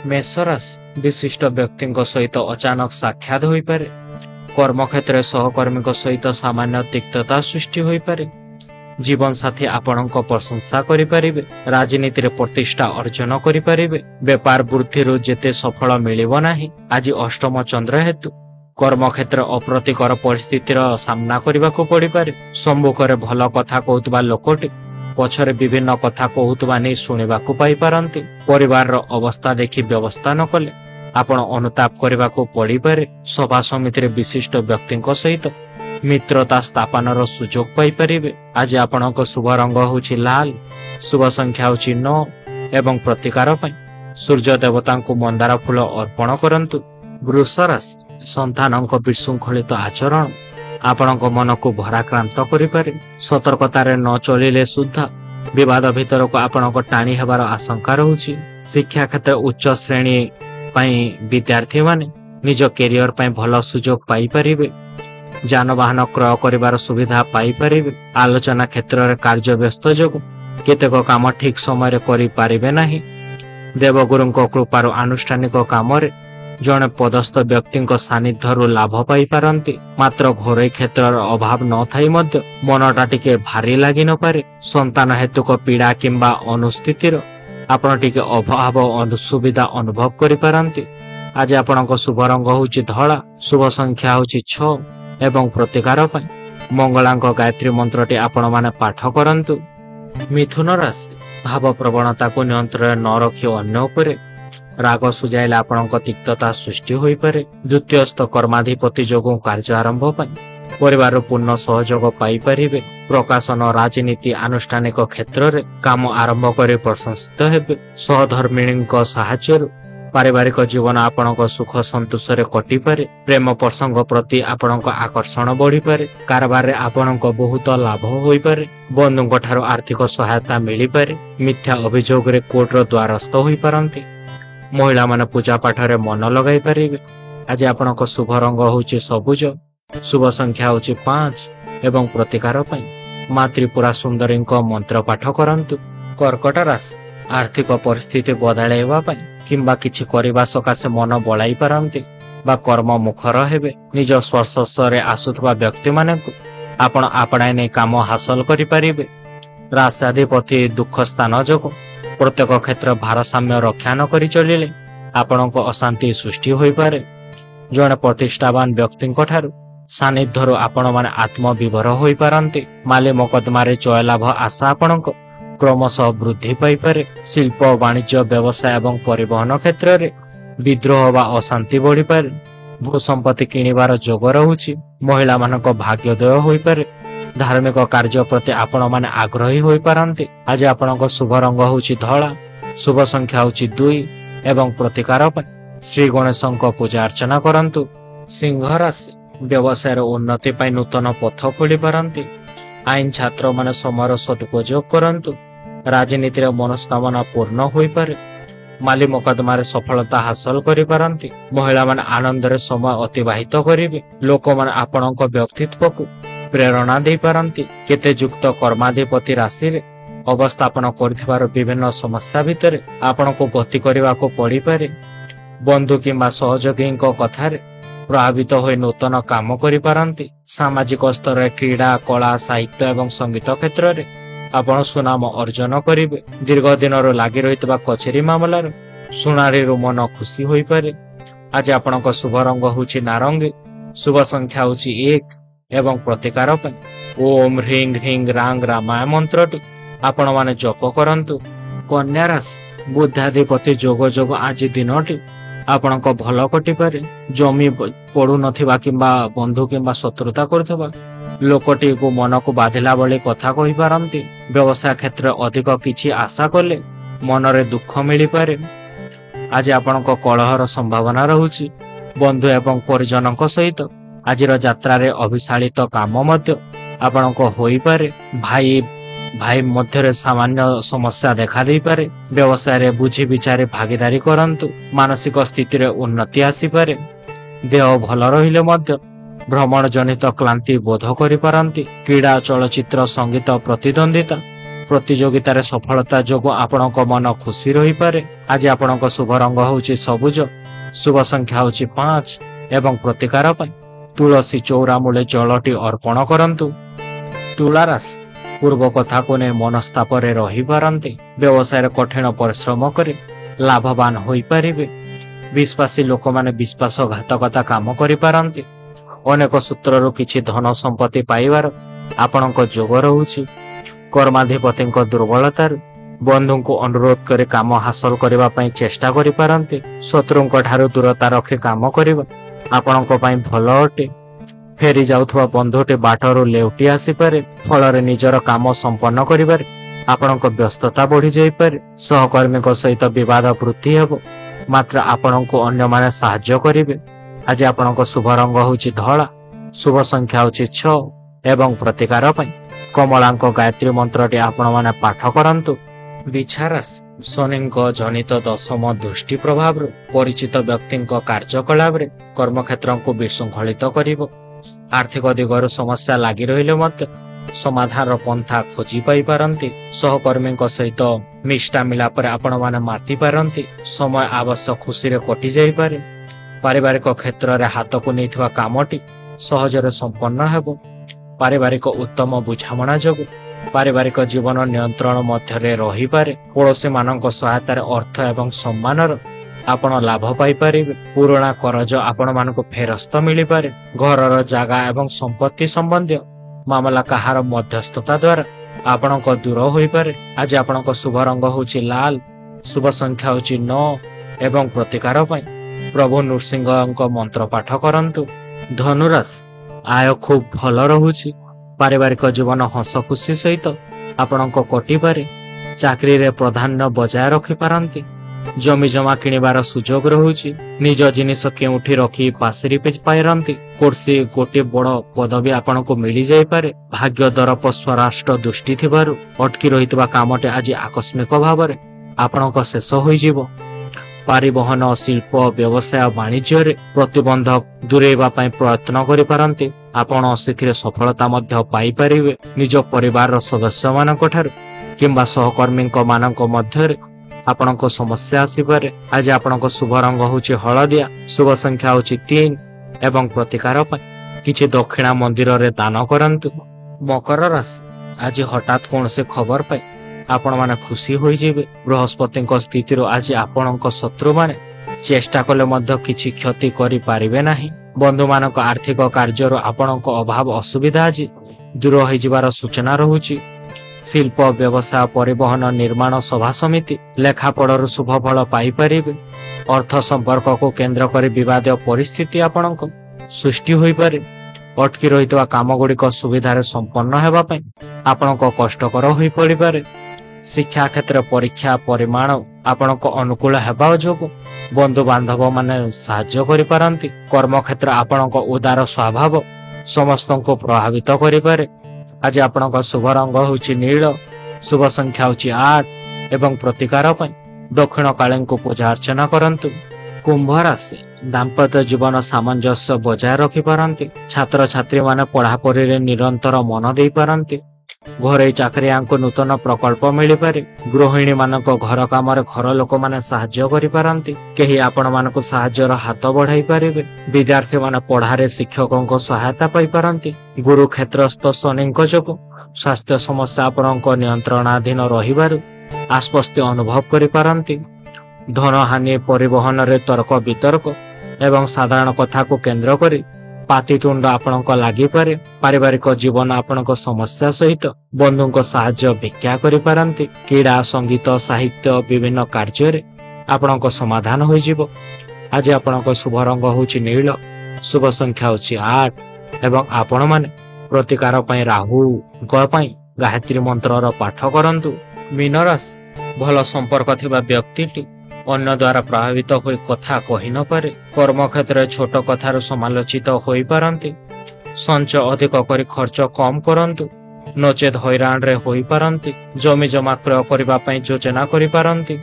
मेषराशि विशिष्ट व्यक्ति सहित अचानक साक्षात हो पारे। कर्मक्षेत्र सहकर्मी सहित सामान्य तिक्तता सृष्टि हो पारे। जीवन साथी आपण प्रशंसा करें। राजनीति रे प्रतिष्ठा अर्जन करें। व्यापार वृद्धि जेते सफल मिलिबो नाही। आज अष्टम चंद्र हेतु कर्मक्षेत्र अप्रतिकर परिस्थितिर सामना करने को पड़ पारे। सम्मुख में भल कथा कहूबा लोकटी पछरे विभिन्न कथा कहूबा नहीं शुणा पाई पारंती। परिवार अवस्था देखि व्यवस्था न कले आपण अनुताप करने को पड़ पारे। सभा समिति रे विशिष्ट व्यक्ति सहित मित्रता स्थापन सुजोग पाई परिबे। आज आपणक शुभ रंग होछि लाल, शुभ संख्या होछि 9 एवं प्रतिकार पई सूर्य देवता को मंदार फूल अर्पण करंतु। वृष राशि संतानक विशृंखलित आचरण आपणक मन को भराक्रांत करिपारे। सतर्कतारे न चलिले सुद्धा विवाद भीतर को आपणक टाणी हेबार आशंका रहुछि। शिक्षा क्षेत्र उच्च श्रेणी पई विद्यार्थी माने निज कैरियर पई भल सुजोग पाई परिबे। जानवाहन क्रय करिवार सुविधा पाई परिबे। आलोचना क्षेत्र रे कार्य व्यस्त जोग केतेक काम ठीक समय रे करि पारिबे नाही। देवगुरुंक कृपारो आनुष्ठानिक काम रे जने पदस्थ व्यक्ति सानिध्य लाभ पाई पारंती। मात्र घोरै क्षेत्र अभाव न थाई मध्य मनटा टिके भारी लागि न पारे। संतान हेतुक पीड़ा किंबा अनुस्थितिर आपण टिके अभाव असुविधा अनुभव करि पारंती। आज आपणक शुभ रंग होछि धळा, शुभ संख्या होछि 6 एवं प्रतिकार पई मंगलांक गायत्री मंत्रटी आपण माने पाठ करंतु। मिथुन राशि भाव प्रवणता को नियंत्रण न रखी अन्य उपरे राग सुझाइले आपणक तिक्तता सृष्टि होई पारे। द्वितीयस्थ कर्माधिपति जोगु कार्य आरंभ पई परिवार पूर्ण सहयोग पाई परिबे। प्रकाशन राजनीति आनुष्ठानिक क्षेत्र रे काम आरंभ करे प्रशंसित हेबे। सहधर्मिणीक सहायतारु पारिवारिक जीवन आपणक सुख संतोष रे कटि पारे। प्रेम प्रसंग प्रति आपणक आकर्षण बढ़ी पारे। कारबार रे आपणक बहुत लाभ होई पारे। बंधुक ठारो आर्थिक सहायता मिली पारे। मिथ्या अभियोग रे कोर्ट रो द्वारस्थ होई पारंती। महिला माने पूजा पाठ रे मन लगाई पारिबे। आज आपणक शुभ रंग होछि सबुज, शुभ संख्या होछि 5 एवं प्रतिकार पई मां त्रिपुरा सुंदरीक मंत्र पाठ करंतु। कर्कट राशि आर्थिक परिस्थिति बदलाइबा पई किंबा किछि करिबा सकाशे मन बळाई पारंती बा कर्म मुखर हेबे। निज स्पर्श रे आसुथबा व्यक्ति मानकु आपण आपणाय नै काम हासिल करि पारिबे। राष्ट्राधिपति दुख स्थान जोग प्रत्येक क्षेत्र भारसाम्य रक्षा न करि चलिले आपणक अशांति सृष्टि होई पारे। जणे प्रतिष्ठावान व्यक्ति ठारू सानिध्यरु आपण माने आत्मविभर होई पारंती। माले मकदमारे जय लाभ आशा आपणक क्रमशः वृद्धि पाई पारे। शिल्प वाणिज्य व्यवसाय एवं परिवहन क्षेत्र रे विद्रोह वा अशांति बढ़ी पारे। भू संपत्ति किनिबार जोग रहुछि। महिला मानक भाग्योदय होई पारे। धार्मिक कार्य प्रति आपण माने आग्रही होई पारंती। आज आपणक शुभ रंग होछि धळा, शुभ संख्या होछि 2 एवं प्रतिकार पई श्री गणेशक पूजा अर्चना करंतु। सिंह राशि व्यवसाय उन्नति पई नूतन पथ खोली पारंती। आईन छात्र माने समयर सदुपयोग करंतु। राजनीति रे मनोकामना पूर्ण होई पारे। माली मुकदमा रे सफलता हासिल करि पारंती। महिला माने आनंद रे समय अतिबाहित करिवे। लोक माने आपणक व्यक्तित्व को प्रेरणा दे पारंती। केते युक्त कर्माधिपति राशि रे अवस्थापन करथिबार विभिन्न समस्या भितर आपण को गति करबा को पड़ी पारे। बंधु किंबा सहयोगी कथा रे प्रभावित होई नूतन काम करि पारंती। सामाजिक स्तर रे क्रीड़ा, कला, साहित्य एवं संगीत क्षेत्र रे आपण सुनाम अर्जन करिवे। दीर्घ दिन रो लागि रहितबा कचेरी मामला रे सुनारी रो मन खुशी होई पारे। आज आपणक शुभ रंग होछि नारंगी, शुभ संख्या होछि 1 एवं प्रतिकार पई ओम ह्रीं ह्रीं रांग रामाय मंत्रटी आपण माने जप करंतु। कन्या राशि बुद्धाधिपति जोग जोग आज दिनटी आपणक भल कटि पारे। जमी पड़ू नथिबा किंबा बंधु किंबा शत्रुता करथबा लोकटी को मन को बाधिला बळे कथा कहि पारंती। व्यवसाय क्षेत्र अधिक किछि आशा कले मन रे दुख मिली पारे। आज आपणक कलहर संभावना रहुछि। बंधु एवं परिजनक सहित आजिर यात्रा रे अभिशालित काम मध्य आपणक होई पारे। भाई मध्य रे सामान्य समस्या देखा दे पारे। व्यवसाय रे बुझी विचारे भागीदारी करंतु। मानसिक स्थिति रे उन्नति आसी पारे। देह भल रहिले मध्य भ्रमण जनित क्लांति बोध करि पारंती। क्रीड़ा, चलचित्र, संगीत, प्रतिद्वंदिता ପ୍ରତିଯୋଗିତାରେ ସଫଳତା ଯୋଗୁଁ ଆପଣଙ୍କ ମନ ଖୁସି ରହିପାରେ। ଆଜି ଆପଣଙ୍କ ଶୁଭ ରଙ୍ଗ ହେଉଛି ସବୁଜ, ଶୁଭ ସଂଖ୍ୟା ହେଉଛି 5 ଏବଂ ପ୍ରତିକାର ପାଇଁ ତୁଳସୀ ଚଉରା ମୂଳେ ଜଳଟି ଅର୍ପଣ କରନ୍ତୁ। ତୁଳା ରାଶି ପୂର୍ବ କଥାକୁ ନେଇ ମନସ୍ତାପରେ ରହିପାରନ୍ତି। ବ୍ୟବସାୟରେ କଠିନ ପରିଶ୍ରମ କରି ଲାଭବାନ ହୋଇପାରିବେ। ବିଶ୍ୱାସୀ ଲୋକମାନେ ବିଶ୍ୱାସଘାତକତା କାମ କରିପାରନ୍ତି। ଅନେକ ସୂତ୍ରରୁ କିଛି ଧନ ସମ୍ପତ୍ତି ପାଇବାର ଆପଣଙ୍କ ଯୋଗ ରହୁଛି। କର୍ମାଧିପତିଙ୍କ ଦୁର୍ବଳତାରୁ ବନ୍ଧୁଙ୍କୁ ଅନୁରୋଧ କରି କାମ ହାସଲ କରିବା ପାଇଁ ଚେଷ୍ଟା କରିପାରନ୍ତି। ଶତ୍ରୁଙ୍କ ଠାରୁ ଦୂରତା ରଖି କାମ କରିବା ଆପଣଙ୍କ ପାଇଁ ଭଲ ଅଟେ। ଫେରି ଯାଉଥିବା ବନ୍ଧୁଟି ବାଟରୁ ଲେଉଟି ଆସିପାରେ, ଫଳରେ ନିଜର କାମ ସମ୍ପନ୍ନ କରିବାରେ ଆପଣଙ୍କ ବ୍ୟସ୍ତତା ବଢ଼ିଯାଇପାରେ। ସହକର୍ମୀଙ୍କ ସହିତ ବିବାଦ ବୃଦ୍ଧି ହେବ, ମାତ୍ର ଆପଣଙ୍କୁ ଅନ୍ୟମାନେ ସାହାଯ୍ୟ କରିବେ। ଆଜି ଆପଣଙ୍କ ଶୁଭ ରଙ୍ଗ ହେଉଛି ଧଳା, ଶୁଭ ସଂଖ୍ୟା ହେଉଛି 6 ଏବଂ ପ୍ରତିକାର ପାଇଁ କମଳାଙ୍କ ଗାୟତ୍ରୀ ମନ୍ତ୍ରଟି ଆପଣମାନେ ପାଠ କରନ୍ତୁ। ବିଛା ରାଶି ଶନିଙ୍କ ଜନିତ ଦଶମ ଦୃଷ୍ଟି ପ୍ରଭାବରୁ ପରିଚିତ ବ୍ୟକ୍ତିଙ୍କ କାର୍ଯ୍ୟକଳାପରେ କର୍ମକ୍ଷେତ୍ରକୁ ବିଶୃଙ୍ଖଳିତ କରିବ। ଆର୍ଥିକ ଦିଗରୁ ସମସ୍ୟା ଲାଗି ରହିଲେ ମଧ୍ୟ ସମାଧାନର ପନ୍ଥା ଖୋଜି ପାଇପାରନ୍ତି। ସହକର୍ମୀଙ୍କ ସହିତ ମିଷ୍ଟା ମିଳାପରେ ଆପଣମାନେ ମାତିପାରନ୍ତି। ସମୟ ଆବଶ୍ୟକ ଖୁସିରେ କଟି ଯାଇପାରେ। ପାରିବାରିକ କ୍ଷେତ୍ରରେ ହାତକୁ ନେଇଥିବା କାମଟି ସହଜରେ ସମ୍ପନ୍ନ ହେବ। ପାରିବାରିକ ଉତ୍ତମ ବୁଝାମଣା ଯୋଗୁଁ ପାରିବାରିକ ଜୀବନ ନିୟନ୍ତ୍ରଣ ମଧ୍ୟରେ ରହିପାରେ। ପଡ଼ୋଶୀମାନଙ୍କ ସହାୟତାରେ ଅର୍ଥ ଏବଂ ସମ୍ମାନର ଆପଣ ଲାଭ ପାଇପାରିବେ। ପୁରୁଣା କରଜ ଆପଣମାନଙ୍କୁ ଫେରସ୍ତ ମିଳିପାରେ। ଘରର ଜାଗା ଏବଂ ସମ୍ପତ୍ତି ସମ୍ବନ୍ଧୀୟ ମାମଲା କାହାର ମଧ୍ୟସ୍ଥତା ଦ୍ୱାରା ଆପଣଙ୍କ ଦୂର ହୋଇପାରେ। ଆଜି ଆପଣଙ୍କ ଶୁଭ ରଙ୍ଗ ହେଉଛି ଲାଲ, ଶୁଭ ସଂଖ୍ୟା ହେଉଛି 9 ଏବଂ ପ୍ରତିକାର ପାଇଁ ପ୍ରଭୁ ନୃସିଂହଙ୍କ ମନ୍ତ୍ର ପାଠ କରନ୍ତୁ। ଧନୁରାଶି ଆୟ ଖୁବ୍ ଭଲ ରହୁଛି। ପାରିବାରିକ ଜୀବନ ହସ ଖୁସି ସହିତ ଆପଣଙ୍କ କଟିପାରେ। ଚାକିରିରେ ପ୍ରାଧାନ୍ୟ ବଜାୟ ରଖିପାରନ୍ତି। ଜମି ଜମା କିଣିବାର ସୁଯୋଗ ରହୁଛି। ନିଜ ଜିନିଷ କେଉଁଠି ରଖି ପାଶରି ପାରନ୍ତି। କୌଣସି ଗୋଟିଏ ବଡ଼ ପଦବୀ ଆପଣଙ୍କୁ ମିଳିଯାଇପାରେ। ଭାଗ୍ୟ ଦରପ ସ୍ୱରାଷ୍ଟ୍ର ଦୃଷ୍ଟି ଥିବାରୁ ଅଟକି ରହିଥିବା କାମଟି ଆଜି ଆକସ୍ମିକ ଭାବରେ ଆପଣଙ୍କ ଶେଷ ହୋଇଯିବ। ପରିବହନ, ଶିଳ୍ପ, ବ୍ୟବସାୟ, ବାଣିଜ୍ୟରେ ପ୍ରତିବନ୍ଧକ ଦୂରେଇବା ପାଇଁ ପ୍ରୟତ୍ନ କରିପାରନ୍ତି। ଆପଣ ସେଥିରେ ସଫଳତା ମଧ୍ୟ ପାଇପାରିବେ। ନିଜ ପରିବାରର ସଦସ୍ୟମାନଙ୍କ ଠାରୁ କିମ୍ବା ସହକର୍ମୀଙ୍କ ମାନଙ୍କ ମଧ୍ୟରେ ଆପଣଙ୍କ ସମସ୍ୟା ଆସିପାରେ। ଆଜି ଆପଣଙ୍କ ଶୁଭ ରଙ୍ଗ ହେଉଛି ହଳଦିଆ, ଶୁଭ ସଂଖ୍ୟା ହେଉଛି 3 ଏବଂ ପ୍ରତିକାର ପାଇଁ କିଛି ଦକ୍ଷିଣା ମନ୍ଦିରରେ ଦାନ କରନ୍ତୁ। ମକର ରାଶି ଆଜି ହଠାତ୍ କୌଣସି ଖବର ପାଇ ଆପଣମାନେ ଖୁସି ହୋଇଯିବେ। ବୃହସ୍ପତିଙ୍କ ସ୍ଥିତିରୁ ଆଜି ଆପଣଙ୍କ ଶତ୍ରୁମାନେ ଚେଷ୍ଟା କଲେ ମଧ୍ୟ କିଛି କ୍ଷତି କରିପାରିବେ ନାହିଁ। ବନ୍ଧୁମାନଙ୍କ ଆର୍ଥିକ କାର୍ଯ୍ୟରୁ ଆପଣଙ୍କ ଅଭାବ ଅସୁବିଧା ଆଜି ଦୂର ହୋଇଯିବାର ସୂଚନା ରହୁଛି। ଶିଳ୍ପ, ବ୍ୟବସାୟ, ପରିବହନ, ନିର୍ମାଣ, ସଭା ସମିତି, ଲେଖାପଢ଼ାରୁ ଶୁଭ ଫଳ ପାଇପାରିବେ। ଅର୍ଥ ସମ୍ପର୍କକୁ କେନ୍ଦ୍ର କରି ବିବାଦୀୟ ପରିସ୍ଥିତି ଆପଣଙ୍କ ସୃଷ୍ଟି ହୋଇପାରେ। ଅଟକି ରହିଥିବା କାମଗୁଡ଼ିକ ସୁବିଧାରେ ସମ୍ପନ୍ନ ହେବା ପାଇଁ ଆପଣଙ୍କ କଷ୍ଟକର ହୋଇପଡ଼ିପାରେ। ଶିକ୍ଷା କ୍ଷେତ୍ର ପରୀକ୍ଷା ପରିମାଣ ଆପଣଙ୍କ ଅନୁକୂଳ ହେବା ଯୋଗୁଁ ବନ୍ଧୁବାନ୍ଧବମାନେ ସାହାଯ୍ୟ କରିପାରନ୍ତି। କର୍ମକ୍ଷେତ୍ର ଆପଣଙ୍କ ଉଦାର ସ୍ୱଭାବ ସମସ୍ତଙ୍କୁ ପ୍ରଭାବିତ କରିପାରେ। ଆଜି ଆପଣଙ୍କ ଶୁଭ ରଙ୍ଗ ହେଉଛି ନୀଳ, ଶୁଭ ସଂଖ୍ୟା ହେଉଛି 8 ଏବଂ ପ୍ରତିକାର ପାଇଁ ଦକ୍ଷିଣ କାଳୀଙ୍କୁ ପୂଜା ଅର୍ଚ୍ଚନା କରନ୍ତୁ। କୁମ୍ଭ ରାଶି ଦାମ୍ପତ୍ୟ ଜୀବନ ସାମଞ୍ଜସ୍ୟ ବଜାୟ ରଖିପାରନ୍ତି। ଛାତ୍ରଛାତ୍ରୀମାନେ ପଢ଼ାପଢ଼ିରେ ନିରନ୍ତର ମନ ଦେଇପାରନ୍ତି। ଘରୋଇ ଚାକିରିଆଙ୍କୁ ନୂତନ ପ୍ରକଳ୍ପ ମିଳିପାରେ। ଗୃହିଣୀମାନଙ୍କ ଘର କାମରେ ଘର ଲୋକମାନେ ସାହାଯ୍ୟ କରିପାରନ୍ତି। କେହି ଆପଣମାନଙ୍କୁ ସାହାଯ୍ୟର ହାତ ବଢ଼ାଇ ପାରିବେ। ବିଦ୍ୟାର୍ଥୀମାନେ ପଢ଼ାରେ ଶିକ୍ଷକଙ୍କ ସହାୟତା ପାଇପାରନ୍ତି। ଗୁରୁ କ୍ଷେତ୍ରସ୍ଥ ଶନିଙ୍କ ଯୋଗୁଁ ସ୍ୱାସ୍ଥ୍ୟ ସମସ୍ୟା ଆପଣଙ୍କ ନିୟନ୍ତ୍ରଣାଧୀନ ରହିବାରୁ ଆଶ୍ୱସ୍ତି ଅନୁଭବ କରିପାରନ୍ତି। ଧନହାନି, ପରିବହନରେ ତର୍କ ବିତର୍କ ଏବଂ ସାଧାରଣ କଥାକୁ କେନ୍ଦ୍ର କରି ପାଟିତୁଣ୍ଡ ଆପଣଙ୍କ ଲାଗିପାରେ। ପାରିବାରିକ ଜୀବନ ଆପଣଙ୍କ ସମସ୍ୟା ସହିତ ବନ୍ଧୁଙ୍କ ସାହାଯ୍ୟ ଭିକ୍ଷା କରିପାରନ୍ତି। କ୍ରୀଡ଼ା, ସଙ୍ଗୀତ, ସାହିତ୍ୟ, ବିଭିନ୍ନ କାର୍ଯ୍ୟରେ ଆପଣଙ୍କ ସମାଧାନ ହୋଇଯିବ। ଆଜି ଆପଣଙ୍କ ଶୁଭ ରଙ୍ଗ ହେଉଛି ନୀଳ, ଶୁଭ ସଂଖ୍ୟା ହେଉଛି 8 ଏବଂ ଆପଣମାନେ ପ୍ରତିକାର ପାଇଁ ରାହୁଙ୍କ ପାଇଁ ଗାୟତ୍ରୀ ମନ୍ତ୍ରର ପାଠ କରନ୍ତୁ। ମୀନ ରାଶି ଭଲ ସମ୍ପର୍କ ଥିବା ବ୍ୟକ୍ତିଟି ଅନ୍ୟ ଦ୍ୱାରା ପ୍ରଭାବିତ ହୋଇ କଥା କହିନପାରେ। କର୍ମକ୍ଷେତ୍ରରେ ଛୋଟ କଥାରୁ ସମାଲୋଚିତ ହୋଇପାରନ୍ତି। ସଞ୍ଚୟ ଅଧିକ କରି ଖର୍ଚ୍ଚ କମ୍ କରନ୍ତୁ, ନଚେତ୍ ହଇରାଣରେ ହୋଇପାରନ୍ତି। ଜମି ଜମା କ୍ରୟ କରିବା ପାଇଁ ଯୋଜନା କରିପାରନ୍ତି।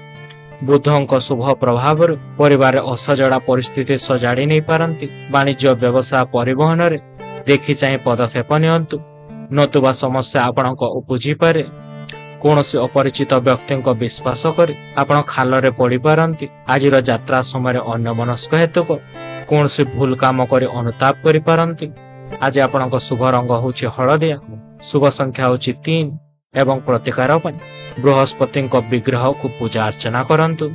ବୁଧଙ୍କ ଶୁଭ ପ୍ରଭାବରୁ ପରିବାରରେ ଅସଜଡ଼ା ପରିସ୍ଥିତି ସଜାଡ଼ି ନେଇପାରନ୍ତି। ବାଣିଜ୍ୟ, ବ୍ୟବସାୟ, ପରିବହନରେ ଦେଖି ଚାହିଁ ପଦକ୍ଷେପ ନିଅନ୍ତୁ, ନତୁବା ସମସ୍ୟା ଆପଣଙ୍କ ଉପୁଜିପାରେ। କୌଣସି ଅପରିଚିତ ବ୍ୟକ୍ତିଙ୍କ ବିଶ୍ୱାସ କରି ଆପଣ ଖାଲରେ ପଡ଼ିପାରନ୍ତି। ଆଜିର ଯାତ୍ରା ସମୟରେ ଅନ୍ୟମନସ୍କ ହେତୁକ କୌଣସି ଭୁଲ କାମ କରି ଅନୁତାପ କରିପାରନ୍ତି। ଆଜି ଆପଣଙ୍କ ଶୁଭ ରଙ୍ଗ ହେଉଛି ହଳଦିଆ, ଶୁଭ ସଂଖ୍ୟା ହେଉଛି 3 ଏବଂ ପ୍ରତିକାର ପାଇଁ ବୃହସ୍ପତିଙ୍କ ବିଗ୍ରହକୁ ପୂଜା ଅର୍ଚ୍ଚନା କରନ୍ତୁ।